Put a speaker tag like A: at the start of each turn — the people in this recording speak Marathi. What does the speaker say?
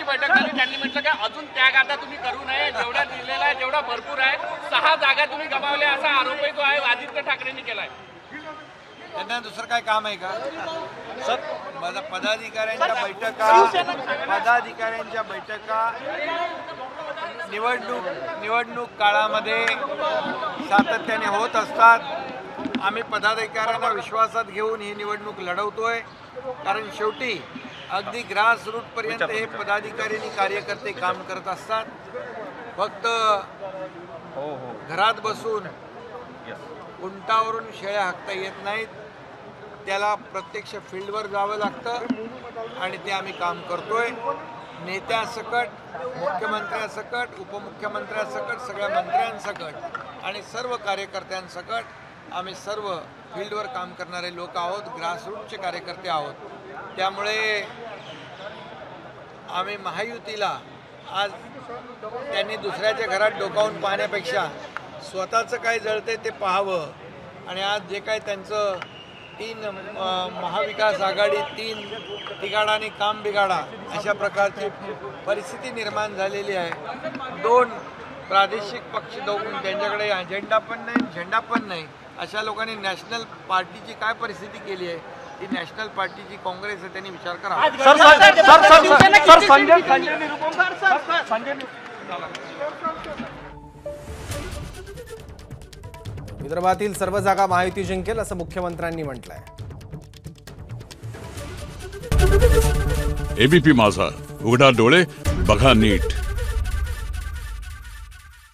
A: बैठक झाली त्यांनी म्हटलं की अजून त्याग आता तुम्ही करू नये, जेवढा दिलेला आहे जेवढा भरपूर आहे, 6 जागा तुम्ही गमावल्या असा आरोपही जो आहे आदित्य ठाकरेंनी केलाय।
B: त्यांना दुसरं काय काम आहे का सर? माझा पदाधिकाऱ्यांच्या बैठका निवडणूक काळामध्ये सातत्याने होत असतात। आम्ही पदाधिकाऱ्यांना विश्वासात घेऊन ही निवडणूक लढवतोय, कारण शेवटी अगदी ग्रासरूट पर्यंत हे पदाधिकारी आणि कार्यकर्ते काम करत असतात। फक्त घरात बसून उंटावरून शेळ्या हाकता येत नाहीत, त्याला प्रत्यक्ष फील्डवर जावं लागतं आणि ते आम्ही काम करतोय। नेत्यासकट, मुख्यमंत्र्यासकट, उपमुख्यमंत्र्यासकट, सगळ्या मंत्र्यांसकट आणि सर्व कार्यकर्त्यांसकट आम्ही सर्व फील्डवर काम करणारे लोक आहोत, ग्रासरूटचे कार्यकर्ते आहोत। त्यामुळे आम्ही महायुतीला आज त्यांनी दुसऱ्याच्या घरात डोकावून पाहण्यापेक्षा स्वतःचं काय जळते ते पाहावं आणि आज जे काय त्यांचं 3 महाविकास आघाडी 3 तिघाडा आणि काम बिघाडा अशा प्रकारची परिस्थिती निर्माण झालेली आहे। 2 प्रादेशिक पक्ष दोन, त्यांच्याकडे अजेंडा पण नाही, झेंडा पण नाही, अशा लोकांनी नॅशनल पार्टीची काय परिस्थिती केली आहे, ती नॅशनल पार्टीची काँग्रेस आहे, त्यांनी विचार करा।
C: विदर्भातील सर्व जागा महायुती जिंकेल असं मुख्यमंत्र्यांनी म्हटलंय।
D: एबीपी माझा, उघडा डोळे बघा नीट।